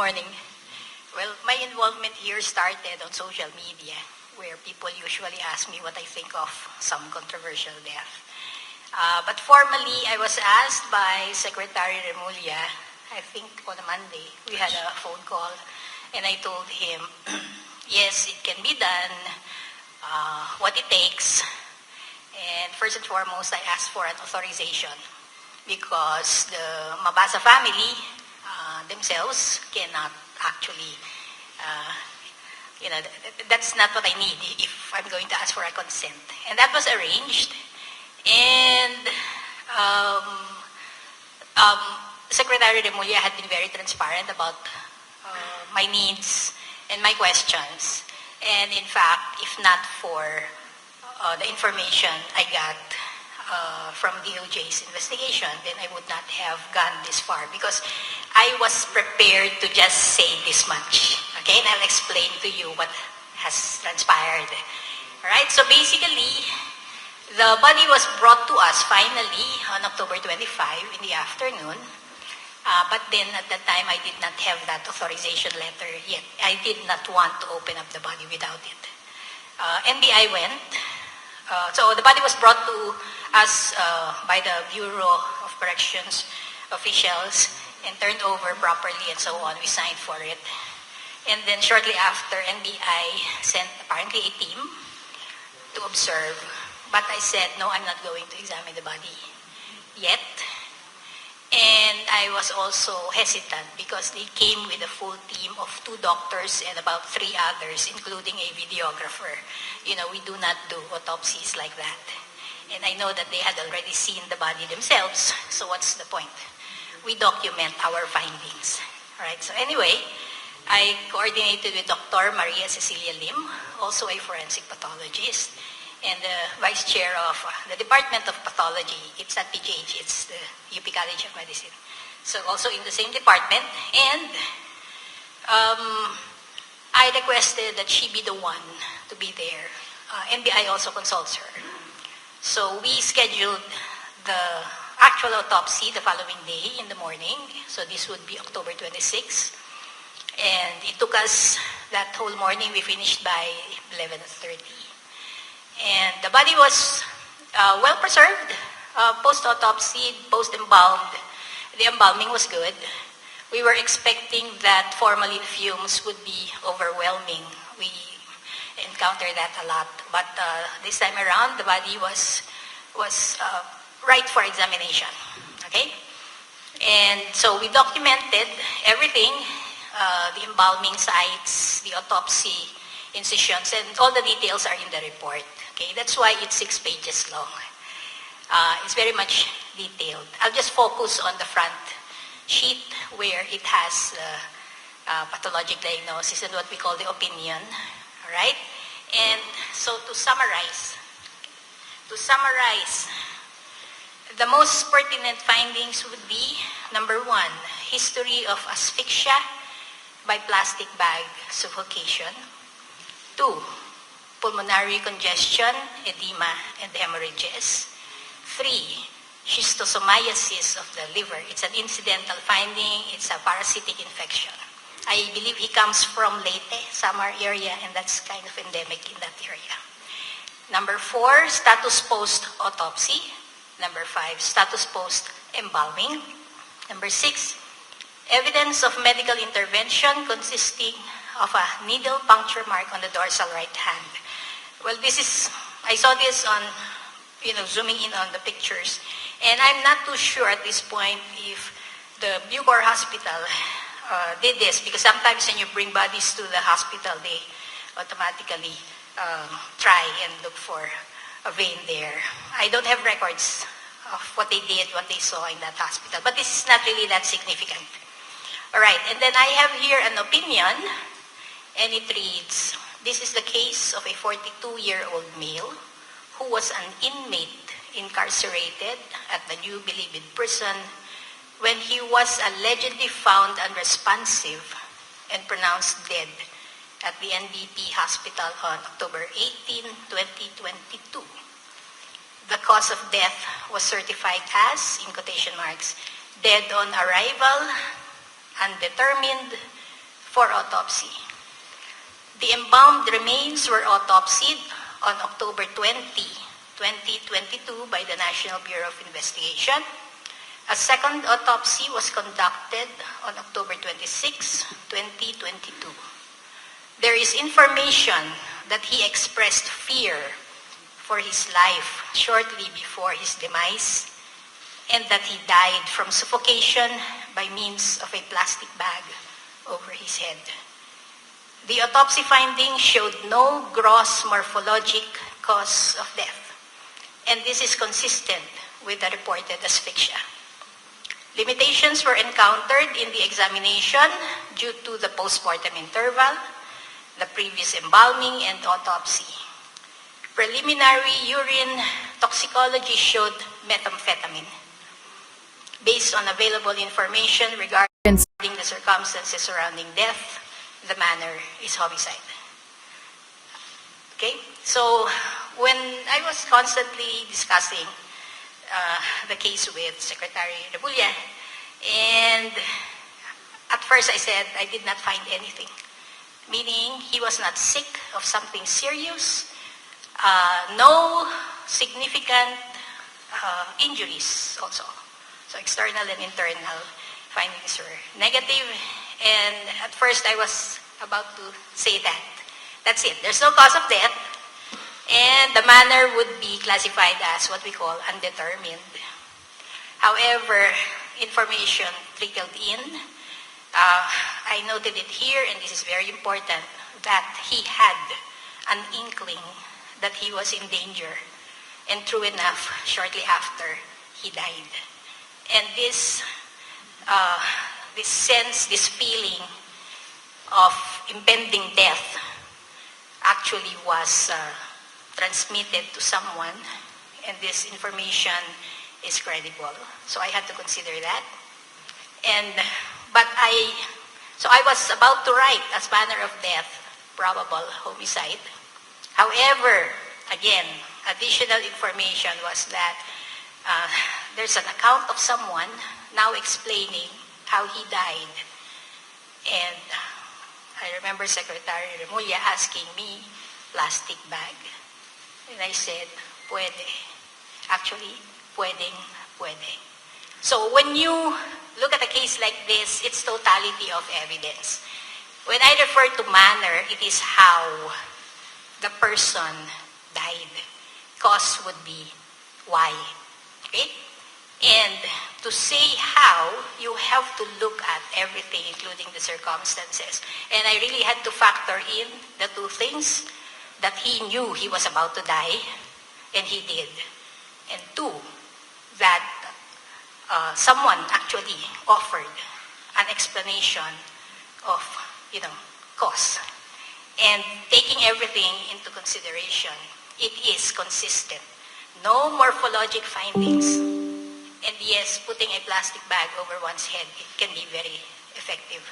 morning. Well, my involvement here started on social media, where people usually ask me what I think of some controversial death. But formally, I was asked by Secretary Remulla, I think on a Monday, we had a phone call, and I told him, yes, it can be done, what it takes. And first and foremost, I asked for an authorization because the Mabasa family themselves cannot actually, that's not what I need if I'm going to ask for a consent. And that was arranged. And Secretary Remulla had been very transparent about my needs and my questions. And in fact, if not for the information I got from DOJ's investigation, then I would not have gone this far because I was prepared to just say this much. Okay, and I'll explain to you what has transpired. All right, so basically, the body was brought to us finally on October 25 in the afternoon. But then at that time, I did not have that authorization letter yet. I did not want to open up the body without it. NBI went. So the body was brought to us by the Bureau of Corrections officials and turned over properly and so on. We signed for it. And then shortly after, NBI sent apparently a team to observe. But I said, no, I'm not going to examine the body yet. And I was also hesitant because they came with a full team of 2 doctors and about 3 others, including a videographer. You know, we do not do autopsies like that. And I know that they had already seen the body themselves, so what's the point? We document our findings. All right, so anyway, I coordinated with Dr. Maria Cecilia Lim, also a forensic pathologist, and the vice chair of the Department of Pathology. It's not PGH, it's the UP College of Medicine. So also in the same department. And I requested that she be the one to be there. NBI also consults her. So we scheduled the actual autopsy the following day in the morning. So this would be October 26. And it took us that whole morning. We finished by 11:30. And the body was well preserved, post-autopsy, post-embalmed. The embalming was good. We were expecting that formalin fumes would be overwhelming. We encountered that a lot. But this time around, the body was right for examination. Okay? And so we documented everything, the embalming sites, the autopsy incisions, and all the details are in the report. Okay, that's why it's 6 pages long. It's very much detailed. I'll just focus on the front sheet where it has pathologic diagnosis and what we call the opinion. All right? And so to summarize, the most pertinent findings would be, number 1, history of asphyxia by plastic bag suffocation. 2, pulmonary congestion, edema, and hemorrhages. 3, schistosomiasis of the liver. It's an incidental finding. It's a parasitic infection. I believe he comes from Leyte, Samar area, and that's kind of endemic in that area. Number 4, status post-autopsy. Number 5, status post-embalming. Number 6, evidence of medical intervention consisting of a needle puncture mark on the dorsal right hand. Well, I saw this on, zooming in on the pictures. And I'm not too sure at this point if the Bucor Hospital did this, because sometimes when you bring bodies to the hospital, they automatically try and look for a vein there. I don't have records of what they did, what they saw in that hospital, but this is not really that significant. All right, and then I have here an opinion, and it reads, this is the case of a 42-year-old male who was an inmate incarcerated at the New Bilibid prison when he was allegedly found unresponsive and pronounced dead at the NBP hospital on October 18, 2022. The cause of death was certified as, in quotation marks, dead on arrival, undetermined, for autopsy. The embalmed remains were autopsied on October 20, 2022 by the National Bureau of Investigation. A second autopsy was conducted on October 26, 2022. There is information that he expressed fear for his life shortly before his demise, and that he died from suffocation by means of a plastic bag over his head. The autopsy findings showed no gross morphologic cause of death, and this is consistent with the reported asphyxia. Limitations were encountered in the examination due to the postmortem interval, the previous embalming, and autopsy. Preliminary urine toxicology showed methamphetamine. Based on available information regarding the circumstances surrounding death, the manner is homicide. Okay, so when I was constantly discussing the case with Secretary Remulla, and at first I said I did not find anything, meaning he was not sick of something serious, no significant injuries also. So external and internal findings were negative, and at first I was about to say that. That's it. There's no cause of death, and the manner would be classified as what we call undetermined. However, information trickled in. I noted it here, and this is very important, that he had an inkling that he was in danger, and true enough, shortly after, he died. And this sense, this feeling of impending death actually was transmitted to someone, and this information is credible. So I had to consider that. So I was about to write as manner of death, probable homicide. However, again, additional information was that there's an account of someone now explaining how he died. And I remember Secretary Remulla asking me, plastic bag. And I said, puede. Actually, puede. So when you look at a case like this, it's totality of evidence. When I refer to manner, it is how the person died. Cause would be why. Okay? And to say how, you have to look at everything, including the circumstances. And I really had to factor in the two things, that he knew he was about to die, and he did. And two, that someone actually offered an explanation of, cause. And taking everything into consideration, it is consistent. No morphologic findings. And yes, putting a plastic bag over one's head, it can be very effective.